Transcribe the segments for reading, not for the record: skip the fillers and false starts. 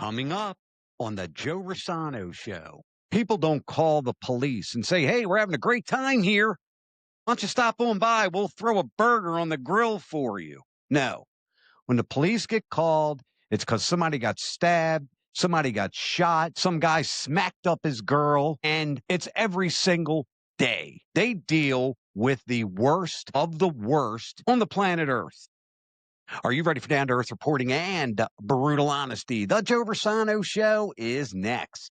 Coming up on the Joe Rossano Show. People don't call the police and say, hey, we're having a great time here. Why don't you stop on by? We'll throw a burger on the grill for you. No. When the police get called, it's because somebody got stabbed, somebody got shot, some guy smacked up his girl, and it's every single day. They deal with the worst of the worst on the planet Earth. Are you ready for down to earth reporting and brutal honesty? The Joe Rossano Show is next.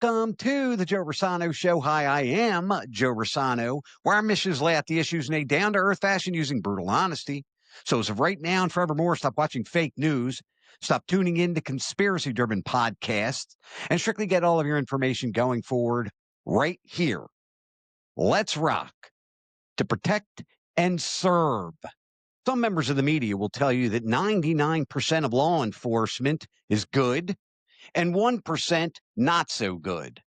Welcome to the Joe Rossano Show. Hi, I am Joe Rossano, where our mission is lay out the issues in a down-to-earth fashion using brutal honesty. So as of right now and forevermore, stop watching fake news, stop tuning in to conspiracy-driven podcasts, and strictly get all of your information going forward right here. Let's rock to protect and serve. Some members of the media will tell you that 99% of law enforcement is good and 1% not so good.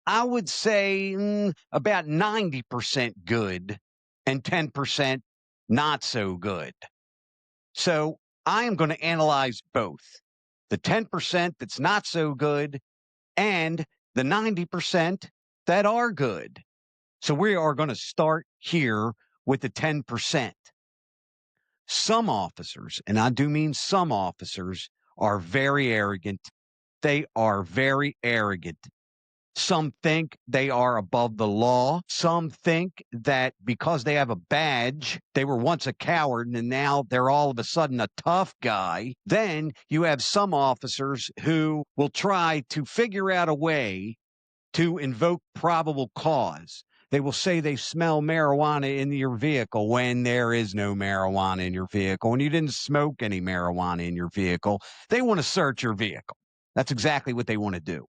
I would say about 90% good and 10% not so good. So I am going to analyze both the 10% that's not so good and the 90% that are good. So we are going to start here with the 10%. Some officers, and I do mean some officers, are very arrogant. They are very arrogant. Some think they are above the law. Some think that because they have a badge, they were once a coward and now they're all of a sudden a tough guy. Then you have some officers who will try to figure out a way to invoke probable cause. They will say they smell marijuana in your vehicle when there is no marijuana in your vehicle, and you didn't smoke any marijuana in your vehicle. They want to search your vehicle. That's exactly what they want to do.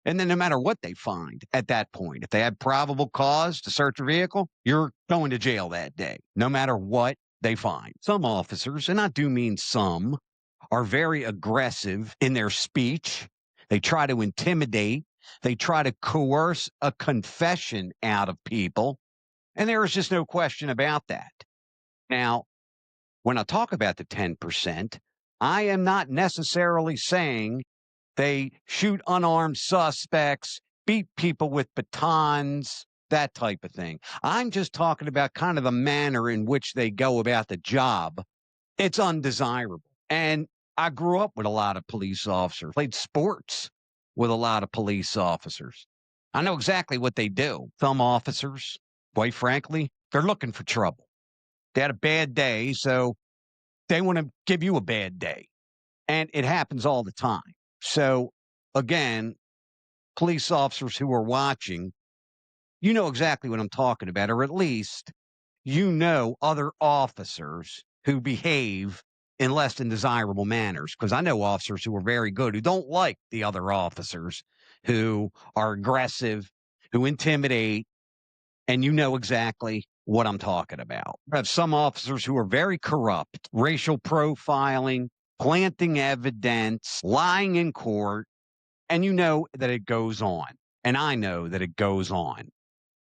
And then no matter what they find at that point, if they have probable cause to search your vehicle, you're going to jail that day, no matter what they find. Some officers, and I do mean some, are very aggressive in their speech. They try to intimidate. They try to coerce a confession out of people. And there is just no question about that. Now, when I talk about the 10%, I am not necessarily saying they shoot unarmed suspects, beat people with batons, that type of thing. I'm just talking about kind of the manner in which they go about the job. It's undesirable. And I grew up with a lot of police officers, played sports with a lot of police officers. I know exactly what they do. Some officers, quite frankly, they're looking for trouble. They had a bad day, so they want to give you a bad day. And it happens all the time. So, again, police officers who are watching, you know exactly what I'm talking about, or at least you know other officers who behave in less than desirable manners, because I know officers who are very good who don't like the other officers who are aggressive, who intimidate, and you know exactly what I'm talking about. I have some officers who are very corrupt, racial profiling, planting evidence, lying in court, and you know that it goes on. And I know that it goes on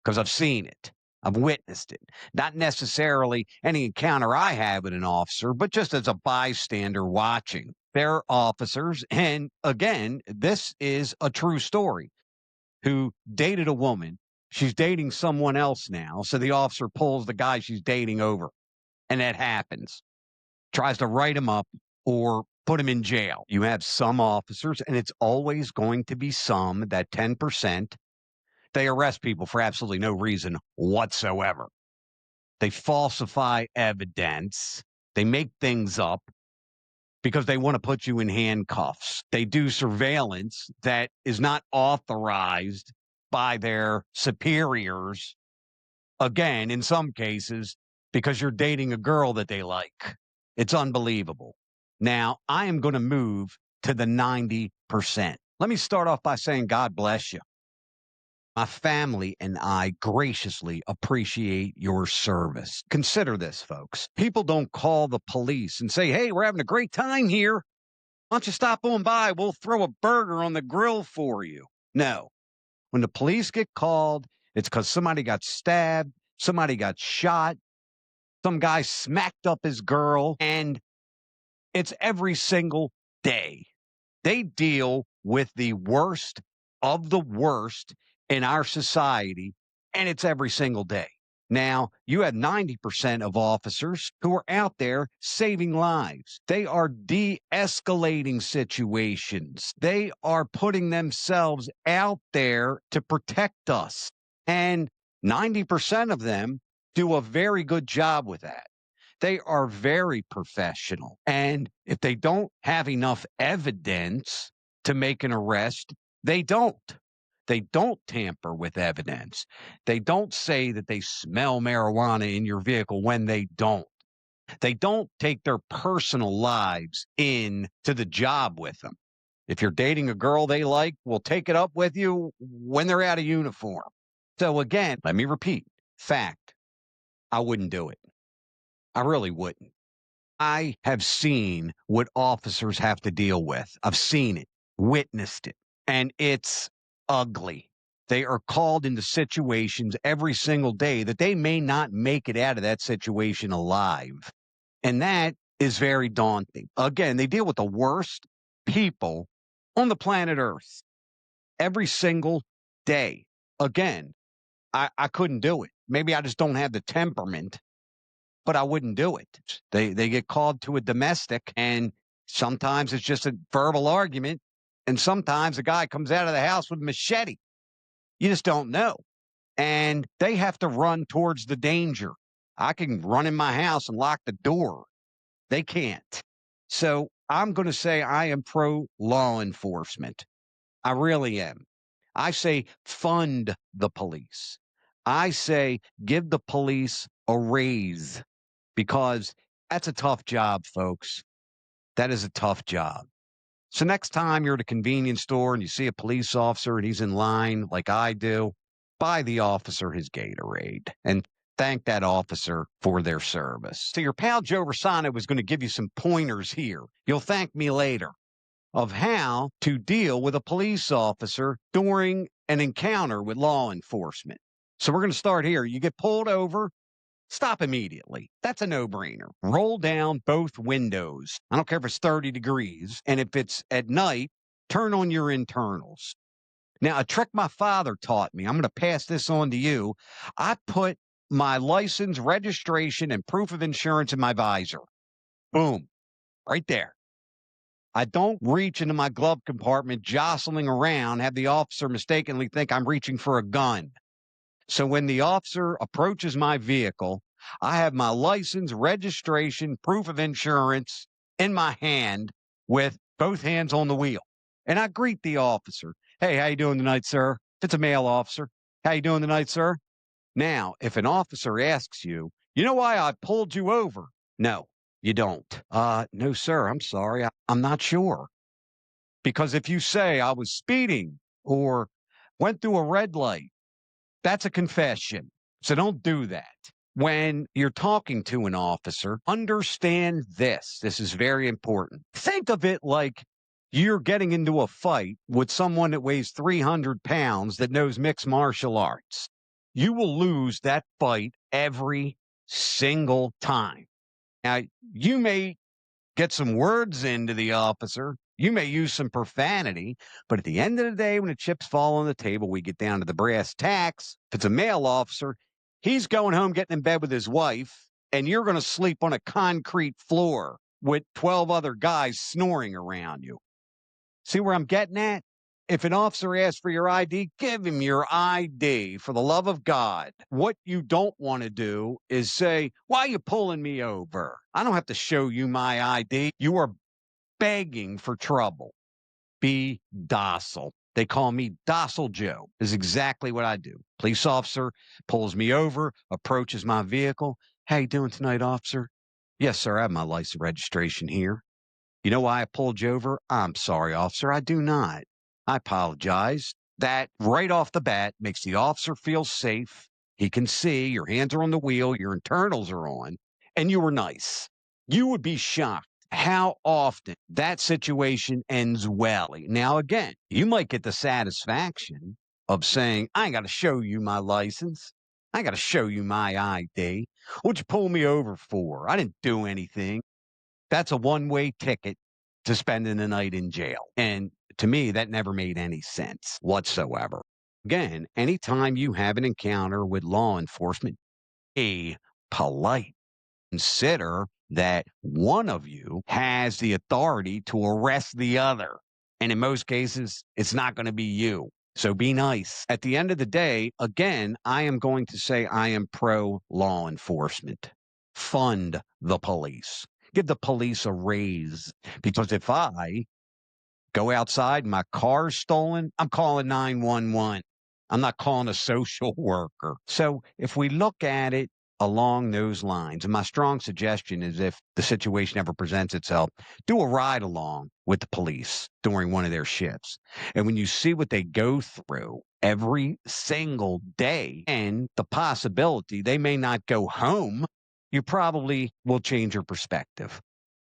because I've seen it. I've witnessed it. Not necessarily any encounter I have with an officer, but just as a bystander watching. They're officers, and again, this is a true story, who dated a woman. She's dating someone else now, so the officer pulls the guy she's dating over, and that happens. Tries to write him up or put him in jail. You have some officers, and it's always going to be some, that 10%. They arrest people for absolutely no reason whatsoever. They falsify evidence. They make things up because they want to put you in handcuffs. They do surveillance that is not authorized by their superiors. Again, in some cases, because you're dating a girl that they like. It's unbelievable. Now, I am going to move to the 90%. Let me start off by saying God bless you. My family and I graciously appreciate your service. Consider this, folks. People don't call the police and say, hey, we're having a great time here. Why don't you stop on by? We'll throw a burger on the grill for you. No. When the police get called, It's because somebody got stabbed, somebody got shot, some guy smacked up his girl, and it's every single day. They deal with the worst of the worst in our society, and it's every single day. Now, you have 90% of officers who are out there saving lives. They are de-escalating situations. They are putting themselves out there to protect us. And 90% of them do a very good job with that. They are very professional. And if they don't have enough evidence to make an arrest, they don't. They don't tamper with evidence. They don't say that they smell marijuana in your vehicle when they don't. They don't take their personal lives into the job with them. If you're dating a girl they like, we'll take it up with you when they're out of uniform. So again, let me repeat, fact, I wouldn't do it. I really wouldn't. I have seen what officers have to deal with. I've seen it, witnessed it, and it's ugly. They are called into situations every single day that they may not make it out of that situation alive. And that is very daunting. Again, they deal with the worst people on the planet Earth every single day. Again, I couldn't do it. Maybe I just don't have the temperament, but I wouldn't do it. They get called to a domestic, and sometimes it's just a verbal argument, and sometimes a guy comes out of the house with a machete. You just don't know. And they have to run towards the danger. I can run in my house and lock the door. They can't. So I'm going to say I am pro law enforcement. I really am. I say fund the police. I say give the police a raise, because that's a tough job, folks. That is a tough job. So next time you're at a convenience store and you see a police officer and he's in line like I do, buy the officer his Gatorade and thank that officer for their service. So your pal Joe Rossano was going to give you some pointers here. You'll thank me later, of how to deal with a police officer during an encounter with law enforcement. So we're going to start here. You get pulled over. Stop immediately. That's a no-brainer. Roll down both windows. I don't care if it's 30 degrees. And if it's at night, turn on your internals. Now, a trick my father taught me, I'm going to pass this on to you. I put my license, registration, and proof of insurance in my visor. Boom. Right there. I don't reach into my glove compartment, jostling around, have the officer mistakenly think I'm reaching for a gun. So when the officer approaches my vehicle, I have my license, registration, proof of insurance in my hand with both hands on the wheel. And I greet the officer. Hey, how you doing tonight, sir? If it's a male officer. How you doing tonight, sir? Now, if an officer asks you, you know why I pulled you over? No, you don't. No, sir, I'm sorry. I'm not sure. Because if you say I was speeding or went through a red light, that's a confession. So don't do that. When you're talking to an officer, understand this. This is very important. Think of it like you're getting into a fight with someone that weighs 300 pounds that knows mixed martial arts. You will lose that fight every single time. Now, you may get some words into the officer. You may use some profanity, but at the end of the day, when the chips fall on the table, we get down to the brass tacks. If it's a male officer, he's going home, getting in bed with his wife, and you're going to sleep on a concrete floor with 12 other guys snoring around you. See where I'm getting at? If an officer asks for your ID, give him your ID, for the love of God. What you don't want to do is say, why are you pulling me over? I don't have to show you my ID. You are begging for trouble. Be docile. They call me Docile Joe. Is exactly what I do. Police officer pulls me over, approaches my vehicle. How you doing tonight, officer? Yes, sir, I have my license registration here. You know why I pulled you over? I'm sorry, officer, I do not. I apologize. That right off the bat makes the officer feel safe. He can see your hands are on the wheel, your internals are on, and you were nice. You would be shocked how often that situation ends well. Now, again, you might get the satisfaction of saying, I ain't got to show you my license. I ain't got to show you my ID. What'd you pull me over for? I didn't do anything. That's a one-way ticket to spending the night in jail. And to me, that never made any sense whatsoever. Again, anytime you have an encounter with law enforcement, be polite. Consider that one of you has the authority to arrest the other. And in most cases, it's not going to be you. So be nice. At the end of the day, again, I am going to say I am pro law enforcement. Fund the police. Give the police a raise. Because if I go outside and my car's stolen, I'm calling 911. I'm not calling a social worker. So if we look at it along those lines, and my strong suggestion is if the situation ever presents itself, do a ride along with the police during one of their shifts. And when you see what they go through every single day and the possibility they may not go home, you probably will change your perspective.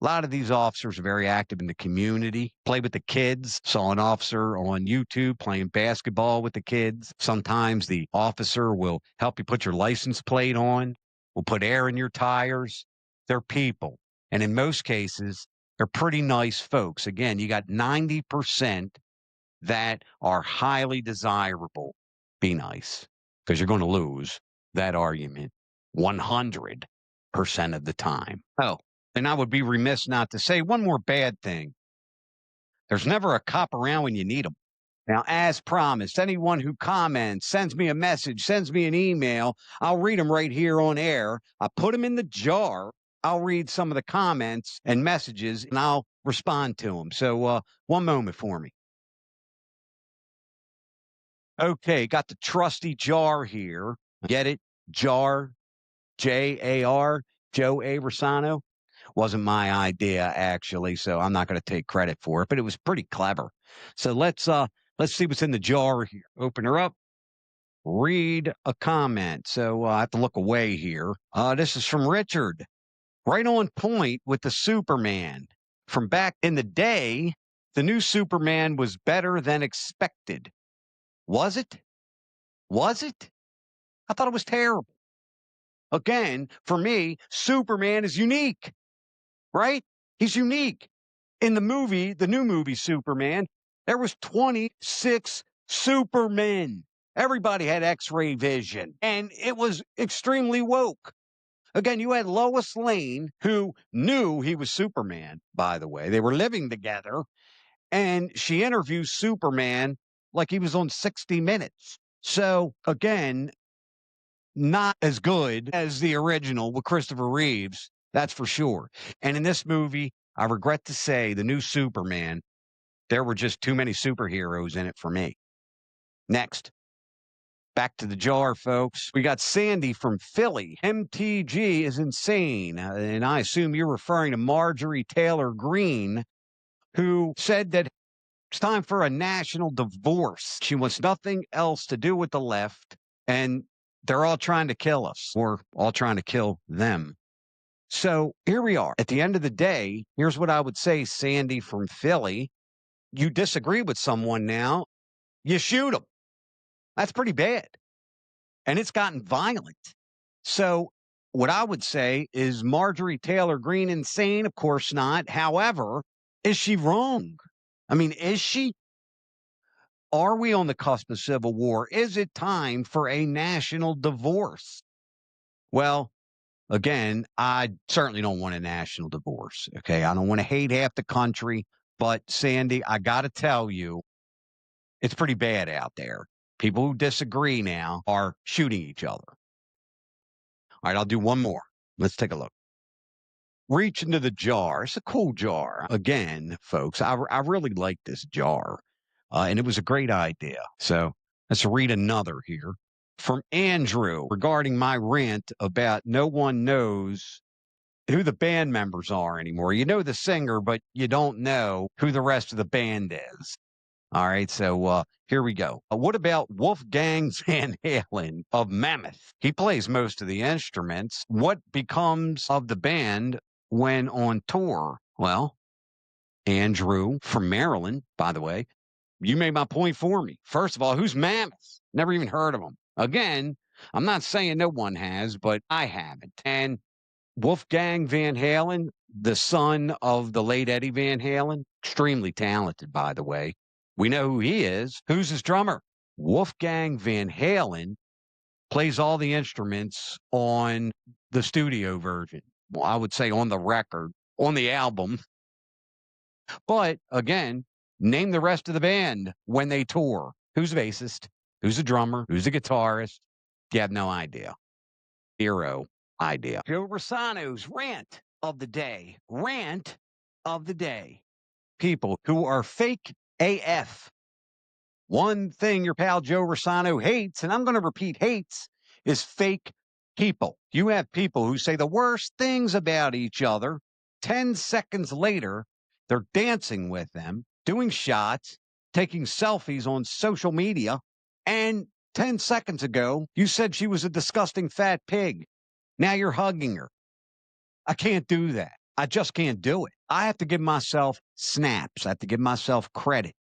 A lot of these officers are very active in the community, play with the kids. Saw an officer on YouTube playing basketball with the kids. Sometimes the officer will help you put your license plate on, will put air in your tires. They're people. And in most cases, they're pretty nice folks. Again, you got 90% that are highly desirable. Be nice, because you're going to lose that argument 100% of the time. Oh, and I would be remiss not to say one more bad thing. There's never a cop around when you need them. Now, as promised, anyone who comments, sends me a message, sends me an email, I'll read them right here on air. I put them in the jar. I'll read some of the comments and messages, and I'll respond to them. So one moment for me. Okay, got the trusty jar here. Get it? Jar, Jar, Joe A. Rossano. Wasn't my idea, actually, so I'm not going to take credit for it, but it was pretty clever. So let's see what's in the jar here. Open her up. Read a comment. So I have to look away here. This is from Richard. Right on point with the Superman. From back in the day, the new Superman was better than expected. Was it? Was it? I thought it was terrible. Again, for me, Superman is unique, right? He's unique. In the movie, the new movie Superman, there was 26 Supermen. Everybody had X-ray vision, and it was extremely woke. Again, you had Lois Lane, who knew he was Superman, by the way. They were living together, and she interviews Superman like he was on 60 Minutes. So, again, not as good as the original with Christopher Reeves, that's for sure. And in this movie, I regret to say, the new Superman, there were just too many superheroes in it for me. Next. Back to the jar, folks. We got Sandy from Philly. MTG is insane. And I assume you're referring to Marjorie Taylor Greene, who said that it's time for a national divorce. She wants nothing else to do with the left. And they're all trying to kill us. We're all trying to kill them. So here we are. At the end of the day, here's what I would say, Sandy from Philly. You disagree with someone now, you shoot them. That's pretty bad. And it's gotten violent. So what I would say is Marjorie Taylor Greene insane? Of course not. However, is she wrong? I mean, is she? Are we on the cusp of civil war? Is it time for a national divorce? Well, again, I certainly don't want a national divorce. Okay. I don't want to hate half the country. But Sandy, I got to tell you, it's pretty bad out there. People who disagree now are shooting each other. All right, I'll do one more. Let's take a look. Reach into the jar. It's a cool jar. Again, folks, I really like this jar. And it was a great idea. So let's read another here. From Andrew regarding my rant about no one knows who the band members are anymore. You know the singer, but you don't know who the rest of the band is. All right, so here we go. What about Wolfgang Van Halen of Mammoth? He plays most of the instruments. What becomes of the band when on tour? Well, Andrew from Maryland, by the way, You made my point for me. First of all, who's Mammoth? Never even heard of them. Again, I'm not saying no one has, but I haven't. And Wolfgang Van Halen, the son of the late Eddie Van Halen, extremely talented, by the way. We know who he is. Who's his drummer? Wolfgang Van Halen plays all the instruments on the studio version. Well, I would say on the record, on the album. But again, name the rest of the band when they tour. Who's the bassist? Who's the drummer? Who's the guitarist? You have no idea. Zero idea. Joe Rossano's rant of the day. Rant of the day. People who are fake AF. One thing your pal Joe Rossano hates, and I'm going to repeat hates, is fake people. You have people who say the worst things about each other. 10 seconds later, they're dancing with them, doing shots, taking selfies on social media. And 10 seconds ago, you said she was a disgusting fat pig. Now you're hugging her. I can't do that. I just can't do it. I have to give myself snaps. I have to give myself credit.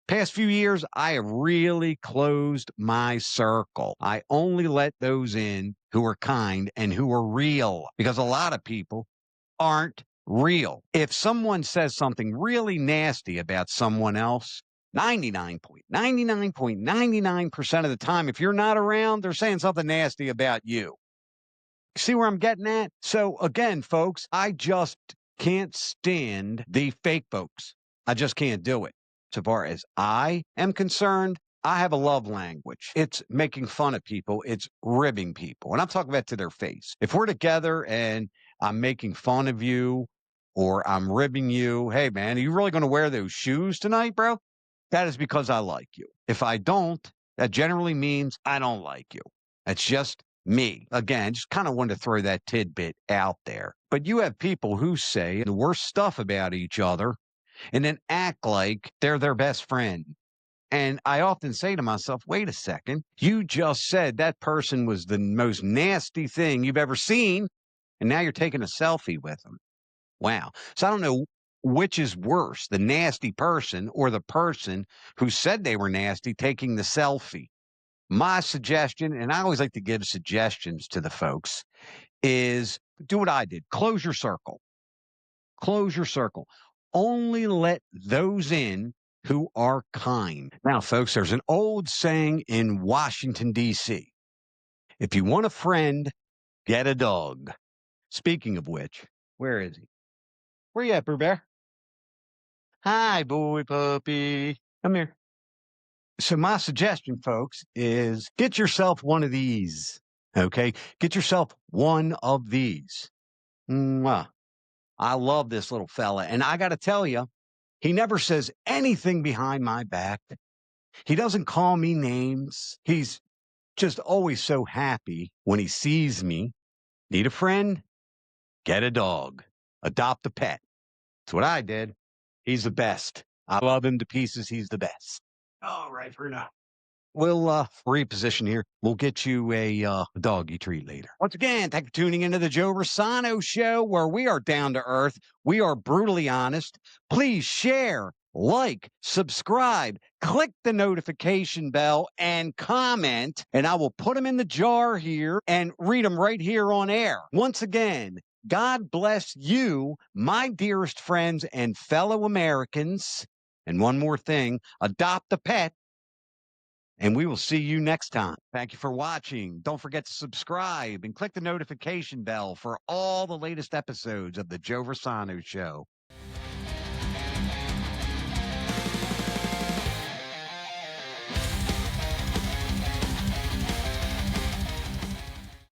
Past few years, I have really closed my circle. I only let those in who are kind and who are real, because a lot of people aren't real. If someone says something really nasty about someone else, 99.99% of the time, if you're not around, they're saying something nasty about you. See where I'm getting at? So again, folks, I just can't stand the fake folks. I just can't do it. So far as I am concerned, I have a love language. It's making fun of people. It's ribbing people. And I'm talking about to their face. If we're together and I'm making fun of you or I'm ribbing you, hey, man, are you really going to wear those shoes tonight, bro? That is because I like you. If I don't, that generally means I don't like you. That's just me. Again, just kind of wanted to throw that tidbit out there. But you have people who say the worst stuff about each other and then act like they're their best friend. And I often say to myself, wait a second, you just said that person was the most nasty thing you've ever seen, and now you're taking a selfie with them. Wow. So I don't know which is worse, the nasty person or the person who said they were nasty taking the selfie. My suggestion, and I always like to give suggestions to the folks, is do what I did. Close your circle. Close your circle. Only let those in who are kind. Now, folks, there's an old saying in Washington, D.C. If you want a friend, get a dog. Speaking of which, where is he? Where you at, Brew Bear? Hi, boy puppy. Come here. So my suggestion, folks, is get yourself one of these. Okay? Get yourself one of these. Mwah. I love this little fella. And I got to tell you, he never says anything behind my back. He doesn't call me names. He's just always so happy when he sees me. Need a friend? Get a dog. Adopt a pet. That's what I did. He's the best. I love him to pieces. He's the best. All right, for now. We'll reposition here. We'll get you a doggy treat later. Once again, thank you for tuning into the Joe Rossano Show, where we are down to earth. We are brutally honest. Please share, like, subscribe, click the notification bell, and comment, and I will put them in the jar here and read them right here on air. Once again, God bless you, my dearest friends and fellow Americans. And one more thing, adopt a pet. And we will see you next time. Thank you for watching. Don't forget to subscribe and click the notification bell for all the latest episodes of The Joe Rossano Show.